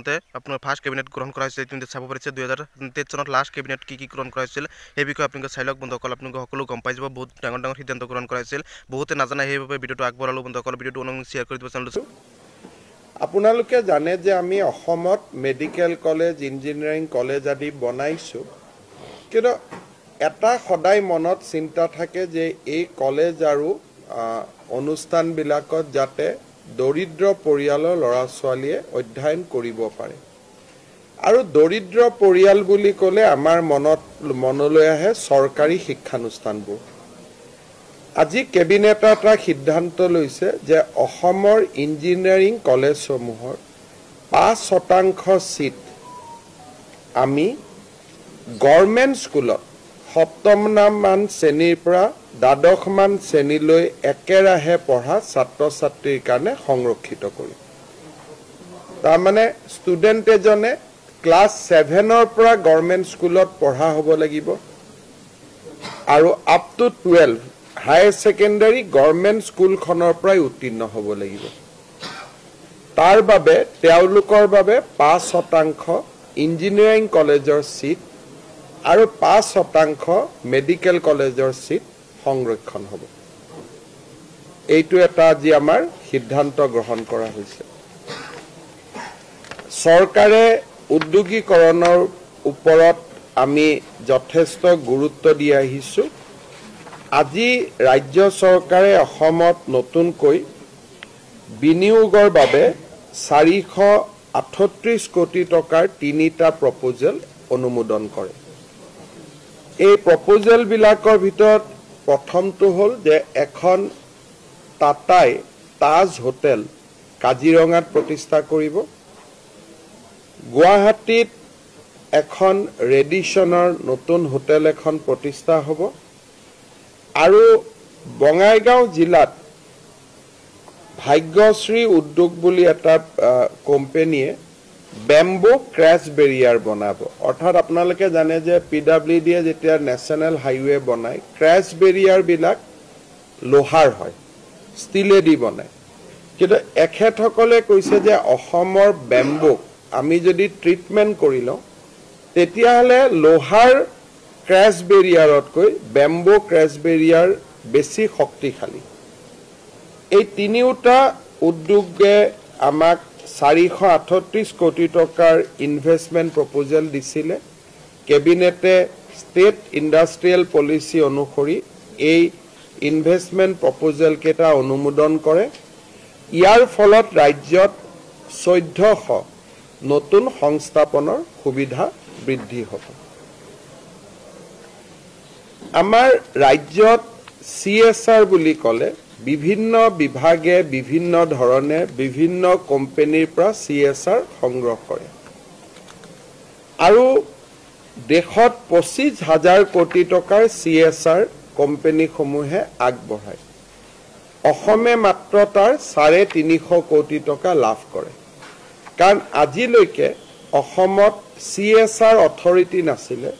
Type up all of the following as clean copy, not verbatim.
ইতিমধ্যে আপোনাৰ first cabinet গ্ৰহণ কৰা হৈছে ইতিমধ্যে চাব পাৰিছে 2023 চনত লাষ্ট কেবিনেট কি গ্ৰহণ কৰা হৈছিল এই বিষয়ে আপোনালোকে চাই লওক বন্ধুসকল আপোনালোকে সকলো গম পাই যাব বহুত ডাঙৰ ডাঙৰ সিদ্ধান্ত গ্ৰহণ কৰা হৈছিল বহুতে নাজানে সেইবাবে ভিডিঅ'টো আগবঢ়ালো বন্ধুসকল ভিডিঅ'টো শ্বেয়াৰ কৰি দিব চেনেলটো আপোনালোকে জানে যে আমি অসমত মেডিকেল কলেজ ইঞ্জিনিয়াৰিং কলেজ আদি বনাইছো কিন্তু এটা সদায় মনত চিন্তা থাকে যে এই কলেজ আৰু অনুষ্ঠানবিলাকত যাতে দৰিদ্ৰ পৰিয়ালৰ ল'ৰা ছোৱালীয়ে অধ্যয়ন কৰিব পাৰে আৰু দৰিদ্ৰ পৰিয়াল বুলি ক'লে আমাৰ মনলৈ আহে চৰকাৰী শিক্ষানুষ্ঠানবোৰ আজি কেবিনেটত এটা সিদ্ধান্ত লৈছে যে অসমৰ ইঞ্জিনিয়াৰিং কলেজসমূহৰ 5% সিট আমি গভৰ্ণমেণ্ট স্কুলত সপ্তম মান শ্ৰেণীৰ পৰা দ্বাদশ মান শ্ৰেণীলৈ একেৰাহে পঢ়া ছাত্ৰ ছাত্ৰীৰ কাৰণে সংৰক্ষিত কৰিম তাৰমানে ষ্টুডেণ্ট এজনে ক্লাছ 7 ৰ পৰা গভৰ্ণমেণ্ট স্কুলত পঢ়া হ'ব লাগিব আৰু up to 12 higher secondary government স্কুলখনৰ পৰাই উত্তীৰ্ণ হ'ব লাগিব তাৰ বাবে তেওঁলোকৰ বাবে 5% ইঞ্জিনিয়াৰিং কলেজৰ সিট আৰু 5% মেডিকেল কলেজৰ সিট সংৰক্ষণ হ'ব এইটো এটা আজি আমাৰ সিদ্ধান্ত গ্ৰহণ কৰা হৈছে চৰকাৰে উদ্যোগীকৰণৰ ওপৰত আমি যথেষ্ট গুৰুত্ব দি আহিছো আজি ৰাজ্য চৰকাৰে অসমত নতুনকৈ বিনিয়োগৰ বাবে 438 কোটি টকাৰ 3টা প্ৰপ'জেল অনুমোদন কৰে এই প্ৰপ'জেল বিলাকৰ ভিতৰত প্ৰথমটো হ'ল যে এখন টাটাই তাজ হোটেল কাজিৰঙাত প্ৰতিষ্ঠা কৰিব গুৱাহাটীত এখন ৰেডিশ্যনৰ নতুন হোটেল এখন প্ৰতিষ্ঠা হ'ব আৰু বঙাইগাঁও জিলাত ভাগ্যশ্ৰী উদ্যোগ বুলি এটা কোম্পানীয়ে বেম্বো ক্ৰেছ বেৰিয়াৰ বনাব অৰ্থাৎ আপোনালোকে জানে যে পিডব্লিউডিয়ে যেতিয়া নেশ্যনেল হাইৱে বনায় ক্ৰেছ বেৰিয়াৰ বিলাক লোহাৰ হয় ষ্টিলেদি বনায় কিন্তু এখেতসকলে কৈছে যে অসমৰ বেম্বো আমি যদি ট্ৰিটমেণ্ট কৰি লওঁ তেতিয়াহ'লে লোহাৰ ক্ৰেছ বেৰিয়াৰতকৈ বেম্বো ক্ৰেছ বেৰিয়াৰ বেছি শক্তিশালী এই তিনিওটা উদ্যোগে আমাক 438 কোটি টকাৰ ইনভেষ্টমেণ্ট প্ৰপ'জেল দিছিলে কেবিনেটে ষ্টেট ইণ্ডাষ্ট্ৰিয়েল পলিচি অনুসৰি এই ইনভেষ্টমেণ্ট প্ৰপ'জেল কেইটা অনুমোদন কৰে ইয়াৰ ফলত ৰাজ্যত 1400 নতুন সংস্থাপনৰ সুবিধা বৃদ্ধি হ'ব আমাৰ ৰাজ্যত CSR বুলি ক'লে বিভিন্ন বিভাগে বিভিন্ন ধৰণে বিভিন্ন কোম্পানীৰ পৰা CSR সংগ্ৰহ কৰে আৰু দেশত 25,000 কোটি টকাৰ CSR কোম্পানীসমূহে আগবঢ়ায় অসমে মাত্ৰ তাৰ 350 কোটি টকা লাভ কৰে কাৰণ আজিলৈকে অসমত CSR অথৰিটি নাছিলে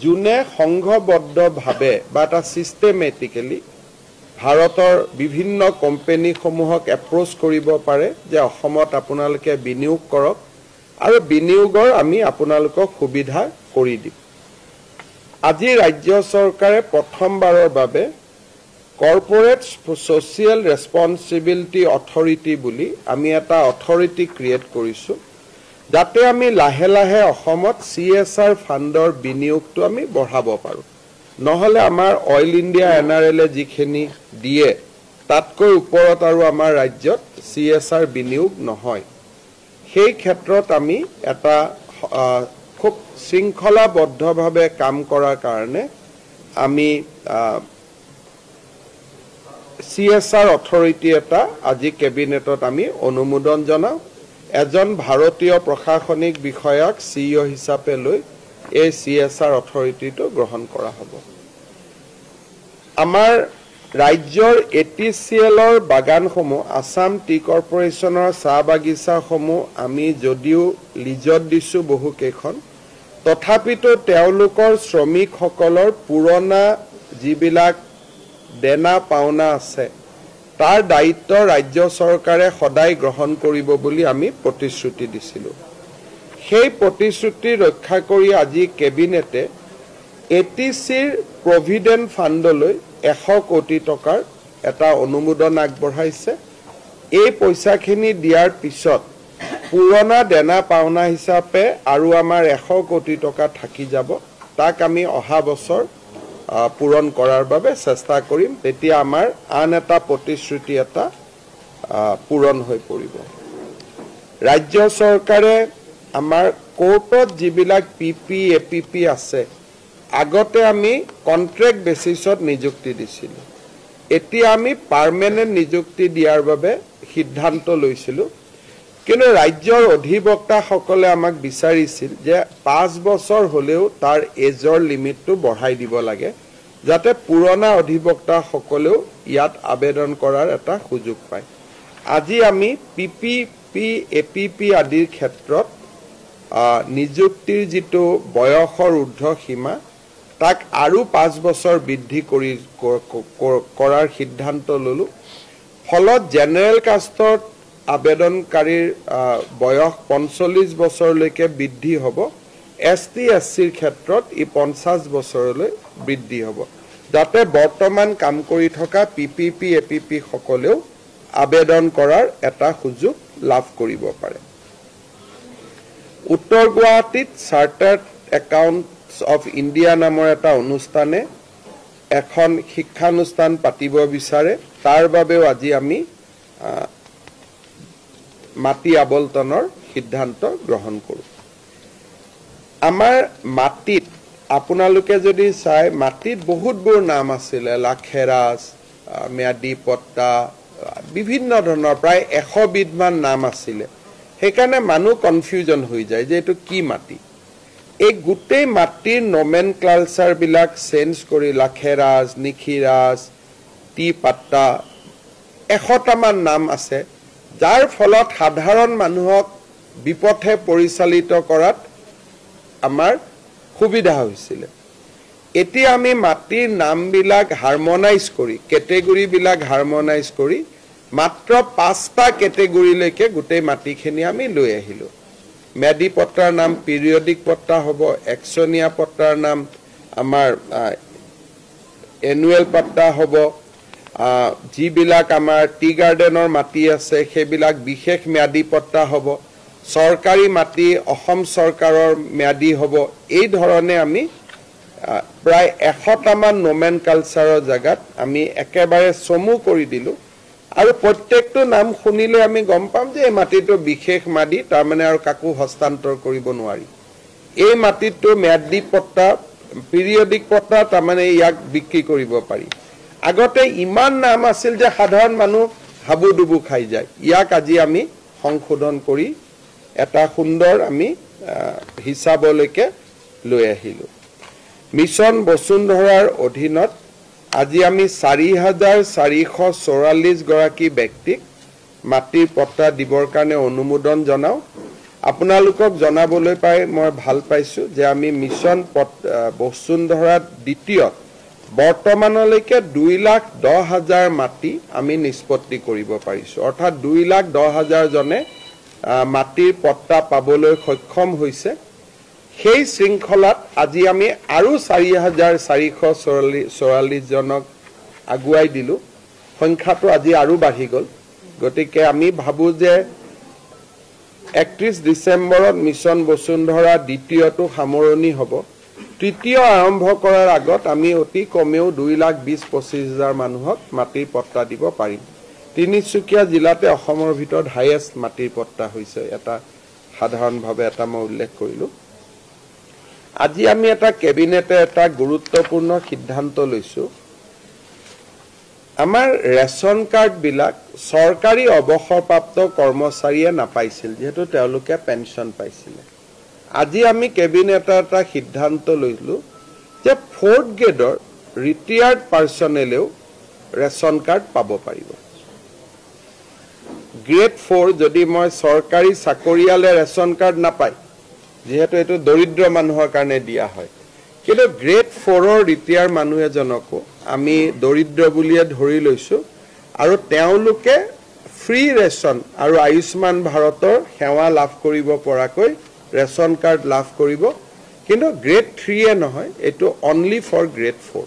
যোনে সংঘবদ্ধভাৱে বা এটা সিস্টেমেটিক্যালি ভাৰতৰ বিভিন্ন কোম্পানীসমূহক এপ্ৰোচ কৰিব পাৰে যে অসমত আপোনালোকে বিনিয়োগ কৰক আৰু বিনিয়োগৰ আমি আপোনালোকক সুবিধা কৰি দিম আজি ৰাজ্য চৰকাৰে প্ৰথমবাৰৰ বাবে কৰ্পোৰেট সোশিয়েল ৰেসপন্সিবিলিটি অথৰিটি বুলি আমি এটা অথৰিটি ক্ৰিয়েট কৰিছো যাতে আমি লাহে লাহে অসমত CSR ফাণ্ডৰ বিনিয়োগটো আমি বঢ়াব পাৰো নহলে আমাৰ অইল ইণ্ডিয়া NRL যিখিনি দিয়ে তাতকৈ ওপৰত আৰু আমাৰ ৰাজ্যত CSR বিনিয়োগ নহয় সেই ক্ষেত্ৰত আমি এটা খুব শৃংখলাবদ্ধভাৱে কাম কৰাৰ কাৰণে আমি CSR অথৰিটি এটা আজি কেবিনেটত আমি অনুমোদন জনাও এজন ভাৰতীয় প্ৰশাসনিক বিষয়াক CEO হিচাপে লৈ এই CSR অথৰিটিটো গ্ৰহণ কৰা হ'ব আমাৰ ৰাজ্যৰ ATCLৰ বাগানসমূহ আসাম টি কৰ্পোৰেচনৰ চাহ বাগিচাসমূহ আমি যদিও লিজত দিছো বহু কেইখন তথাপিতো তেওঁলোকৰ শ্ৰমিকসকলৰ পুৰণা যিবিলাক দেনা পাওনা আছে তাৰ দায়িত্ব ৰাজ্য চৰকাৰে সদায় গ্ৰহণ কৰিব বুলি আমি প্ৰতিশ্ৰুতি দিছিলো সেই প্ৰতিশ্ৰুতি ৰক্ষা কৰি আজি কেবিনেটে ATCৰ প্ৰভিডেণ্ট ফাণ্ডলৈ 100 কোটি টকাৰ এটা অনুমোদন আগবঢ়াইছে। এই পইচাখিনি দিয়াৰ পিছত পুৰণা দেনা পাওনা হিচাপে আৰু আমাৰ 100 কোটি টকা থাকি যাব। তাক আমি অহা বছৰ পূৰণ কৰাৰ বাবে চেষ্টা কৰিম। তেতিয়া আমাৰ আন এটা প্ৰতিশ্ৰুতি এটা পূৰণ হৈ পৰিব। ৰাজ্য চৰকাৰে আমাৰ কোৰ্টত যিবিলাক PP APP আছে, আগতে আমি কন্ট্ৰেক্ট বেচিছত নিযুক্তি দিছিলোঁ। এতিয়া আমি পাৰ্মানেণ্ট নিযুক্তি দিয়াৰ বাবে সিদ্ধান্ত লৈছিলোঁ। কিন্তু ৰাজ্যৰ অধিবক্তাসকলে আমাক বিচাৰিছিল যে 5 বছৰ হ'লেও তাৰ এজৰ লিমিটটো বঢ়াই দিব লাগে, যাতে পুৰণা অধিবক্তাসকলেও ইয়াত আবেদন কৰাৰ এটা সুযোগ পায়। আজি আমি PPP APP আদিৰ ক্ষেত্ৰত নিযুক্তিৰ যিটো বয়সৰ ঊৰ্ধ্ব সীমা তাক আৰু 5 বছৰ বৃদ্ধি কৰাৰ সিদ্ধান্ত ল'লোঁ। ফলত জেনেৰেল কাষ্টত আবেদনকাৰীৰ বয়স 45 বছৰলৈকে বৃদ্ধি হ'ব। ST SCৰ ক্ষেত্ৰত ই 50 বছৰলৈ বৃদ্ধি হ'ব, যাতে বৰ্তমান কাম কৰি থকা PPP APP সকলেও আবেদন কৰাৰ এটা সুযোগ লাভ কৰিব পাৰে। উত্তৰ গুৱাহাটীত চাৰ্টাৰ্ড একাউণ্টছ অফ ইণ্ডিয়া নামৰ এটা অনুষ্ঠানে এখন শিক্ষানুষ্ঠান পাতিব বিচাৰে। তাৰ বাবেও আজি আমি মাটি আবণ্টনৰ সিদ্ধান্ত গ্ৰহণ কৰোঁ। আমাৰ মাটিত আপোনালোকে যদি চাই, মাটিত বহুতবোৰ নাম আছিলে, লাখেৰাজ, ম্যাদী পট্টা, বিভিন্ন ধৰণৰ প্ৰায় 100 বিধমান নাম আছিলে। সেইকাৰণে মানুহ কনফিউজন হৈ যায় যে এইটো কি মাটি। এই গোটেই মাটিৰ নমেনক্লাচাৰবিলাক চেঞ্জ কৰি লাখেৰাজ, নিখিৰাজ, টি পাট্টা 100টামান নাম আছে, যাৰ ফলত সাধাৰণ মানুহক বিপথে পৰিচালিত কৰাত আমাৰ সুবিধা হৈছিলে। এতিয়া আমি মাটিৰ নামবিলাক হাৰমনাইজ কৰি, কেটেগৰীবিলাক হাৰমনাইজ কৰি মাত্ৰ 5টা কেটেগৰীলৈকে গোটেই মাটিখিনি আমি লৈ আহিলোঁ। ম্যাদী পট্টাৰ নাম পিৰিয়ডিক পট্টা হ'ব, একচনীয়া পট্টাৰ নাম আমাৰ এনুৱেল পট্টা হ'ব, যিবিলাক আমাৰ টি গাৰ্ডেনৰ মাটি আছে সেইবিলাক বিশেষ ম্যাদী পট্টা হ'ব, চৰকাৰী মাটি অসম চৰকাৰৰ ম্যাদী হ'ব। এই ধৰণে আমি প্ৰায় 100টামান নমেনকালচাৰৰ জেগাত আমি একেবাৰে চমু কৰি দিলোঁ। আৰু প্ৰত্যেকটো নাম শুনিলে আমি গম পাম যে এই মাটিটো বিশেষ মাটি, তাৰমানে আৰু কাকো হস্তান্তৰ কৰিব নোৱাৰি। এই মাটিটো ম্যাদী পট্টা, পিৰিয়ডিক পট্টা, তাৰমানে ইয়াক বিক্ৰী কৰিব পাৰি। আগতে ইমান নাম আছিল যে সাধাৰণ মানুহ হাবুডুবু খাই যায়। ইয়াক আজি আমি সংশোধন কৰি এটা সুন্দৰ আমি হিচাপলৈকে লৈ আহিলোঁ। মিছন বসুন্ধৰাৰ অধীনত আজি আমি 4,444 গৰাকী ব্যক্তিক মাটিৰ পট্টা দিবৰ কাৰণে অনুমোদন জনাওঁ। আপোনালোকক জনাবলৈ পাই মই ভাল পাইছোঁ যে আমি মিছন বসুন্ধৰাত দ্বিতীয়ত বৰ্তমানলৈকে 2,10,000 মাটি আমি নিষ্পত্তি কৰিব পাৰিছোঁ। অৰ্থাৎ 2,10,000 জনে মাটিৰ পট্টা পাবলৈ সক্ষম হৈছে। সেই শৃংখলাত আজি আমি আৰু 4,444 জনক আগুৱাই দিলোঁ। সংখ্যাটো আজি আৰু বাঢ়ি গ'ল। গতিকে আমি ভাবোঁ যে 31 ডিচেম্বৰত মিছন বসুন্ধৰা দ্বিতীয়টো সামৰণি হ'ব। তৃতীয় আৰম্ভ কৰাৰ আগত আমি অতি কমেও 2,20,25,000 মানুহক মাটিৰ পট্টা দিব পাৰিম। তিনিচুকীয়া জিলাতে অসমৰ ভিতৰত হাইয়েষ্ট মাটিৰ পট্টা হৈছে, এটা সাধাৰণভাৱে এটা মই উল্লেখ কৰিলোঁ। আজি আমি এটা কেবিনেটে এটা গুৰুত্বপূৰ্ণ সিদ্ধান্ত লৈছোঁ। আমাৰ ৰেচন কাৰ্ডবিলাক চৰকাৰী অৱসৰপ্ৰাপ্ত কৰ্মচাৰীয়ে নাপাইছিল, যিহেতু তেওঁলোকে পেঞ্চন পাইছিলে। আজি আমি কেবিনেটৰ এটা সিদ্ধান্ত লৈছিলোঁ যে 4th গ্ৰেডৰ ৰিটায়াৰ্ড পাৰ্চনেলেও ৰেচন কাৰ্ড পাব পাৰিব। গ্ৰেড 4 যদি মই চৰকাৰী চাকৰিয়ালে ৰেচন কাৰ্ড নাপায়, যিহেতু এইটো দৰিদ্ৰ মানুহৰ কাৰণে দিয়া হয়, কিন্তু গ্ৰেড 4ৰ ৰিটায়াৰ মানুহ এজনকো আমি দৰিদ্ৰ বুলিয়ে ধৰি লৈছোঁ আৰু তেওঁলোকে ফ্ৰী ৰেচন আৰু আয়ুষ্মান ভাৰতৰ সেৱা লাভ কৰিব পৰাকৈ ৰেচন কাৰ্ড লাভ কৰিব কিন্তু গ্ৰেড 3 নহয় এটো অনলি ফৰ গ্ৰেড 4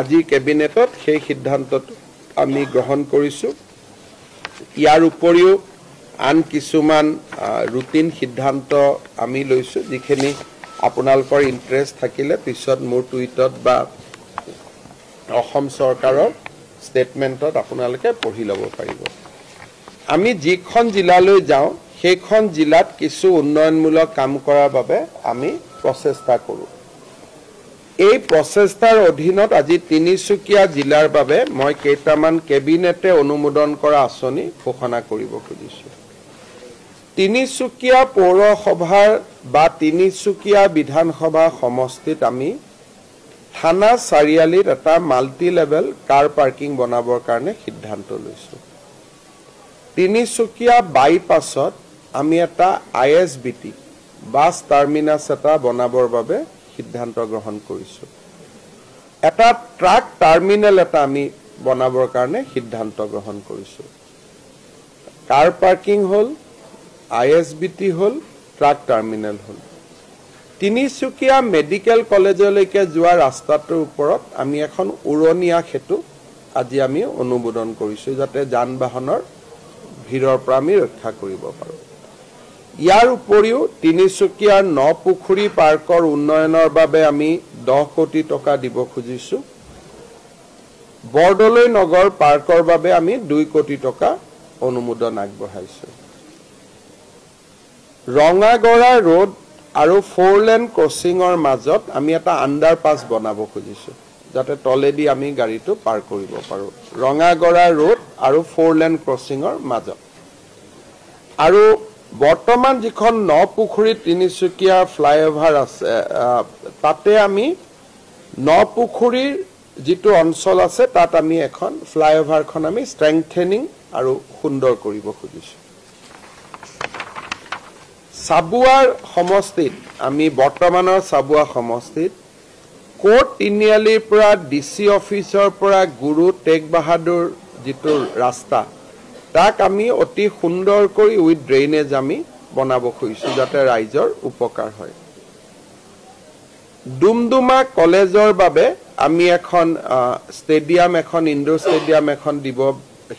আজি কেবিনেটত সেই সিদ্ধান্তটো আমি গ্ৰহণ কৰিছো ইয়াৰ উপৰিও আন কিছুমান ৰুটিন সিদ্ধান্ত আমি লৈছো যিখিনি আপোনালোকৰ ইন্টাৰেষ্ট থাকিলে পিছত মোৰ টুইটত বা অসম চৰকাৰৰ ষ্টেটমেন্টত আপোনালোকে পঢ়ি ল'ব পাৰিব আমি যিখন জিলালৈ যাওঁ সেইখন জিলাত কিছু উন্নয়নমূলক কাম কৰাৰ বাবে আমি প্ৰচেষ্টা কৰোঁ এই প্ৰচেষ্টাৰ অধীনত আজি তিনিচুকীয়া জিলাৰ বাবে মই কেইটামান কেবিনেটে অনুমোদন কৰা আঁচনি ঘোষণা কৰিব খুজিছো তিনিচুকীয়া পৌৰসভাৰ বা তিনিচুকীয়া বিধানসভা সমষ্টিত আমি থানা চাৰিআলিত এটা মাল্টি লেভেল কাৰ পাৰ্কিং বনাবৰ কাৰণে সিদ্ধান্ত লৈছো তিনিচুকীয়া বাইপাছত আমি এটা ISBT বাছ টাৰ্মিনাছ এটা বনাবৰ বাবে সিদ্ধান্ত গ্ৰহণ কৰিছো এটা ট্ৰাক টাৰ্মিনেল এটা আমি বনাবৰ কাৰণে সিদ্ধান্ত গ্ৰহণ কৰিছো কাৰ পাৰ্কিং হল ISBT হল ট্ৰাক টাৰ্মিনেল হল তিনিচুকীয়া মেডিকেল কলেজলৈকে যোৱা ৰাস্তাটোৰ ওপৰত আমি এখন উৰণীয়া সেতু আজি আমি অনুমোদন কৰিছো যাতে যান বাহনৰ ভিৰৰ পৰা আমি ৰক্ষা কৰিব পাৰো ইয়াৰ উপৰিও তিনিচুকীয়াৰ নপুখুৰী পাৰ্কৰ উন্নয়নৰ বাবে আমি 10 কোটি টকা দিব খুজিছো বৰদলৈ নগৰ পাৰ্কৰ বাবে আমি 2 কোটি টকা অনুমোদন আগবঢ়াইছো ৰঙাগড়া ৰোড আৰু 4 লেন ক্ৰছিংৰ মাজত আমি এটা আন্ডাৰপাস বনাব খুজিছো যাতে তলেদি আমি গাড়ীটো পাৰ কৰিব পাৰো ৰঙাগড়া ৰোড আৰু 4 লেন ক্ৰছিংৰ মাজত আৰু বৰ্তমান যিখন নপুখুৰী তিনিচুকীয়া ফ্লাইঅভাৰ আছে তাতে আমি নপুখুৰীৰ যিটো অঞ্চল আছে তাত আমি এখন ফ্লাইঅভাৰখন আমি ষ্ট্ৰেংথেনিং আৰু সুন্দৰ কৰিব খুজিছো সাবুৱাৰ সমষ্টিত আমি বৰ্তমানৰ সাবুৱা সমষ্টিত কোৰ্ট তিনিআলিৰ পৰা DC অফিচৰ পৰা গুৰু টেগ বাহাদুৰ যিটো ৰাস্তা তাক আমি অতি সুন্দৰ কৰি উইথ ড্ৰেইনেজ আমি বনাব খুজিছো যাতে ৰাইজৰ উপকাৰ হয় ডুমডুমা কলেজৰ বাবে আমি এখন ষ্টেডিয়াম এখন ইনডোৰ ষ্টেডিয়াম এখন দিব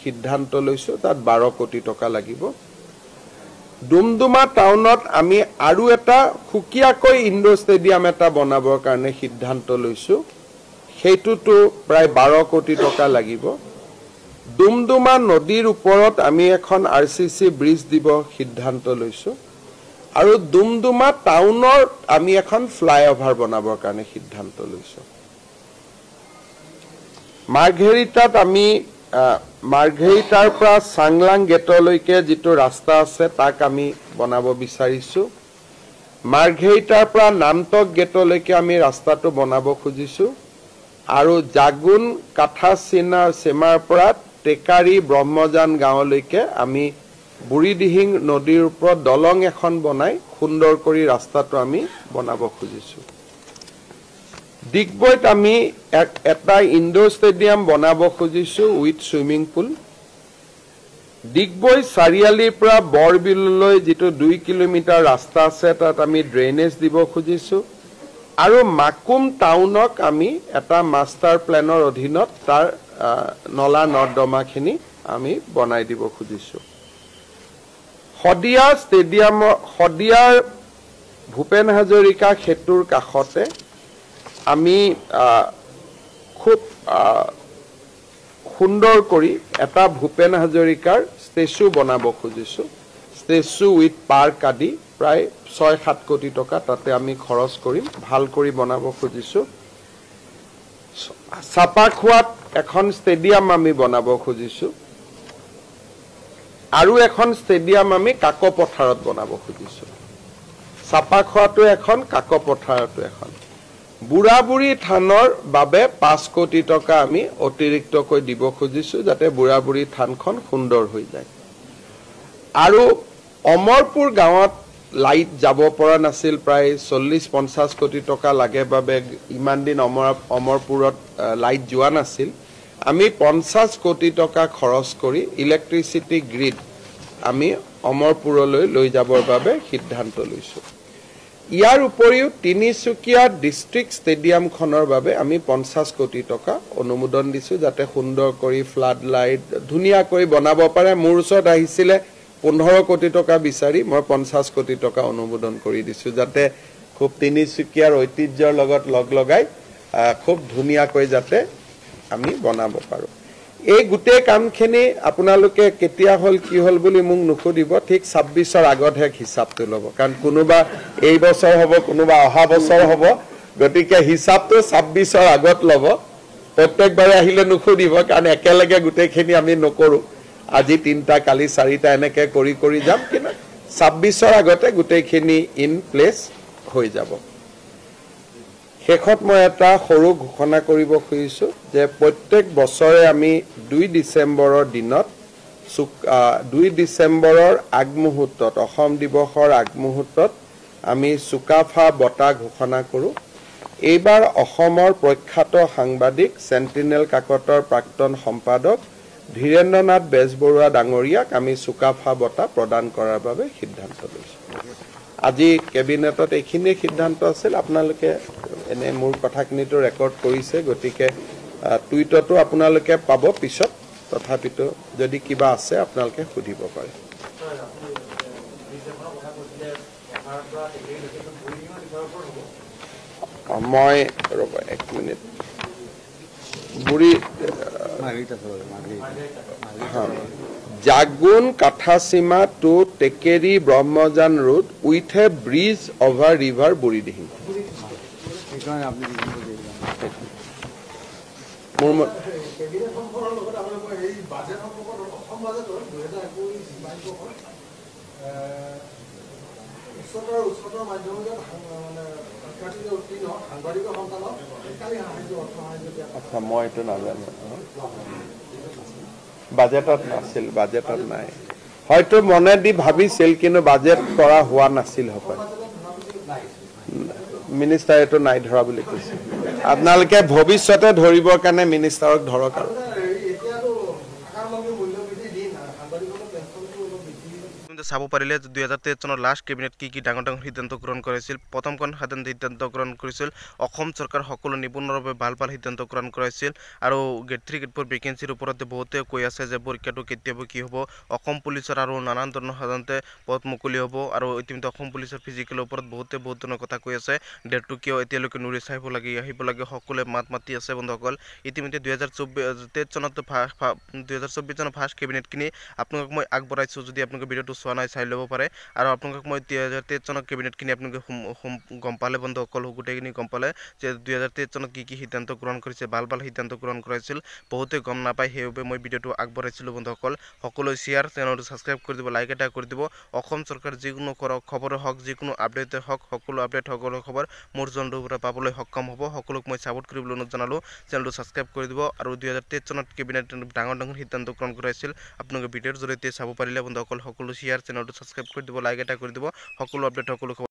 সিদ্ধান্ত লৈছো তাত 12 কোটি টকা লাগিব ডুমডুমা টাউনত আমি আৰু এটা খুকিয়াকৈ ইনডোৰ ষ্টেডিয়াম এটা বনাবৰ কাৰণে সিদ্ধান্ত লৈছো সেইটোটো প্ৰায় 12 কোটি টকা লাগিব ডুমডুমা নদীৰ ওপৰত আমি এখন RCC ব্ৰিজ দিব সিদ্ধান্ত লৈছো আৰু ডুমডুমা টাউনৰ আমি এখন ফ্লাইঅভাৰ বনাবৰ কাৰণে সিদ্ধান্ত লৈছো মাৰ্ঘেৰিটাত আমি মাৰ্ঘেৰিটাৰ পৰা চাংলাং গেটলৈকে যিটো ৰাস্তা আছে তাক আমি বনাব বিচাৰিছো মাৰ্ঘেৰিটাৰ পৰা নামটক গেটলৈকে আমি ৰাস্তাটো বনাব খুজিছো আৰু জাগুন কাঠাচিনা সেমাৰ পৰা টেকাৰী ব্ৰহ্মজান গাঁৱলৈকে আমি বুঢ়ীদিহিং নদীৰ ওপৰত দলং এখন বনাই সুন্দৰ কৰি ৰাস্তাটো আমি বনাব খুজিছো ডিগবৈত আমি এটা ইনডোৰ ষ্টেডিয়াম বনাব খুজিছো উইথ সুইমিং পুল ডিগবৈ চাৰিআলিৰ পৰা বৰবিললৈ যিটো 2 কিলোমিটাৰ ৰাস্তা আছে তাত আমি ড্ৰেইনেজ দিব খুজিছো আৰু মাকুম টাউনক আমি এটা মাষ্টাৰ প্লেনৰ অধীনত তাৰ নলা নৰ্দমাখিনি আমি বনাই দিব খুজিছো হদিয়া ষ্টেডিয়াম হদিয়াৰ ভূপেন হাজৰিকা সেতুৰ কাষতে আমি খুব সুন্দৰ কৰি এটা ভূপেন হাজৰিকাৰ ষ্টেচু বনাব খুজিছো ষ্টেচু উইথ পাৰ্ক আদি প্ৰায় 6-7 কোটি টকা তাতে আমি খৰচ কৰিম ভাল কৰি বনাব খুজিছো চাপাখোৱাত এখন ষ্টেডিয়াম আমি বনাব খুজিছো আৰু এখন ষ্টেডিয়াম আমি কাকপথাৰত বনাব খুজিছো চাপাখোৱাটো এখন কাকপথাৰটো এখন বুঢ়াবুঢ়ী থানৰ বাবে 5 কোটি টকা আমি অতিৰিক্তকৈ দিব খুজিছো যাতে বুঢ়াবুঢ়ী থানখন সুন্দৰ হৈ যায় আৰু অমৰপুৰ গাঁৱত লাইট যাব পৰা নাছিল প্ৰায় 40-50 কোটি টকা লাগে বাবে ইমান দিন অমৰপুৰত লাইট যোৱা নাছিল আমি 50 কোটি টকা খৰচ কৰি ইলেক্ট্ৰিচিটি গ্ৰিড আমি অমৰপুৰলৈ লৈ যাবৰ বাবে সিদ্ধান্ত লৈছোঁ। ইয়াৰ উপৰিও তিনিচুকীয়া ডিষ্ট্ৰিক্ট ষ্টেডিয়ামখনৰ বাবে আমি 50 কোটি টকা অনুমোদন দিছোঁ, যাতে সুন্দৰ কৰি ফ্লাড লাইট ধুনীয়া কৰি বনাব পাৰে। মোৰ ওচৰত আহিছিলে 15 কোটি টকা বিচাৰি, মই 50 কোটি টকা অনুমোদন কৰি দিছোঁ, যাতে খুব তিনিচুকীয়াৰ ঐতিহ্যৰ লগত লগ লগাই খুব ধুনীয়াকৈ যাতে আমি বনাব পাৰোঁ। এই গোটেই কামখিনি আপোনালোকে কেতিয়া হ'ল কি হ'ল বুলি মোক নুসুধিব, ঠিক 26ৰ আগতহে হিচাপটো ল'ব, কাৰণ কোনোবা এই বছৰ হ'ব, কোনোবা অহা বছৰ হ'ব, গতিকে হিচাপটো 26ৰ আগত ল'ব। প্ৰত্যেকবাৰে আহিলে নুসুধিব, কাৰণ একেলগে গোটেইখিনি আমি নকৰোঁ। আজি 3টা কালি 4টা এনেকৈ কৰি কৰি যাম, কিন্তু 26ৰ আগতে গোটেইখিনি ইন প্লেচ হৈ যাব। শেষত মই এটা সৰু ঘোষণা কৰিব খুজিছোঁ যে প্ৰত্যেক বছৰে আমি 2 ডিচেম্বৰৰ দিনত 2 ডিচেম্বৰৰ আগমুহূৰ্তত, অসম দিৱসৰ আগমুহূৰ্তত আমি চুকাফা বঁটা ঘোষণা কৰোঁ। এইবাৰ অসমৰ প্ৰখ্যাত সাংবাদিক চেণ্টিনেল কাকতৰ প্ৰাক্তন সম্পাদক ধীৰেন্দ্ৰনাথ বেজবৰুৱা ডাঙৰীয়াক আমি চুকাফা বঁটা প্ৰদান কৰাৰ বাবে সিদ্ধান্ত লৈছোঁ। আজি কেবিনেটত এইখিনিয়ে সিদ্ধান্ত আছিল। আপোনালোকে এনে মোৰ কথাখিনিতো ৰেকৰ্ড কৰিছে, গতিকে টুইটতো আপোনালোকে পাব পিছত। তথাপিতো যদি কিবা আছে আপোনালোকে সুধিব পাৰে। মই ৰ'ব 1 মিনিট। বুঢ়ী Jagun Kathasima to Tekeri Brahmajan road with a bridge over river Burhidihing. আচ্ছা, মই এইটো নাজানো, বাজেটত নাছিল, বাজেটত নাই, হয়তো মনে দি ভাবিছিল কিন্তু বাজেট কৰা হোৱা নাছিল হ'ব। মিনিষ্টাৰ এইটো নাই ধৰা বুলি কৈছে। আপোনালোকে ভৱিষ্যতে ধৰিবৰ কাৰণে মিনিষ্টাৰক ধৰক। আৰু চাব পাৰিলে 2023 চনৰ লাষ্ট কেবিনেট কি ডাঙৰ ডাঙৰ সিদ্ধান্ত গ্ৰহণ কৰিছিল। প্ৰথমখন সিদ্ধান্ত গ্ৰহণ কৰিছিল অসম চৰকাৰ সকলো নিবনুৱাৰ বাবে ভাল ভাল সিদ্ধান্ত গ্ৰহণ কৰিছিল। আৰু গ্ৰেড 3 গ্ৰেড 4 ভেকেঞ্চিৰ ওপৰতে বহুতে কৈ আছে যে পৰীক্ষাটো কেতিয়াবা কি হ'ব, অসম পুলিচৰ আৰু নানান ধৰণৰ সাধাৰণতে পদ মুকলি হ'ব। আৰু ইতিমধ্যে অসম পুলিচৰ ফিজিকেলৰ ওপৰত বহুত ধৰণৰ কথা কৈ আছে। ডেটটো কিয় এতিয়ালৈকে নুৰি চাইব লাগে, আহিব লাগে, সকলোৱে মাত মাতি আছে বন্ধুসকল। ইতিমধ্যে 2024 চনত 2024 চনৰ ফাৰ্ষ্ট কেবিনেটখিনি আপোনালোকক মই আগবঢ়াইছোঁ। যদি আপোনালোকে ভিডিঅ'টো চোৱা নাই চাই ল'ব পাৰে। আৰু আপোনালোকক মই 2023 চনৰ কেবিনেটখিনি আপোনালোকে গম পালে বন্ধুসকল, গোটেইখিনি গম পালে যে 2023 চনত কি সিদ্ধান্ত গ্ৰহণ কৰিছে, ভাল ভাল সিদ্ধান্ত গ্ৰহণ কৰিছিল। বহুতে গম নাপায়, সেইবাবে মই ভিডিঅ'টো আগবঢ়াইছিলোঁ বন্ধুসকল। সকলোৱে শ্বেয়াৰ, চেনেলটো ছাবস্ক্ৰাইব কৰি দিব, লাইক এটা কৰি দিব। অসম চৰকাৰ যিকোনো খবৰে হওক, যিকোনো আপডেটে হওক, সকলো আপডেট সকলো খবৰ মোৰ চেনেলটোৰ পৰা পাবলৈ সক্ষম হ'ব। সকলোক মই ছাপোৰ্ট কৰিবলৈ অনুৰোধ জনালোঁ। চেনেলটো ছাবস্ক্ৰাইব কৰি দিব। আৰু 2023 চনত কেবিনেট ডাঙৰ ডাঙৰ সিদ্ধান্ত গ্ৰহণ কৰাইছিল, আপোনালোকে ভিডিঅ'ৰ জৰিয়তে চাব পাৰিলে বন্ধুসকল। সকলো শ্বেয়াৰ, চেনেলটো ছাবস্ক্ৰাইব কৰি দিব, লাইক এটা কৰি দিব। সকলো আপডেট সকলো খবৰ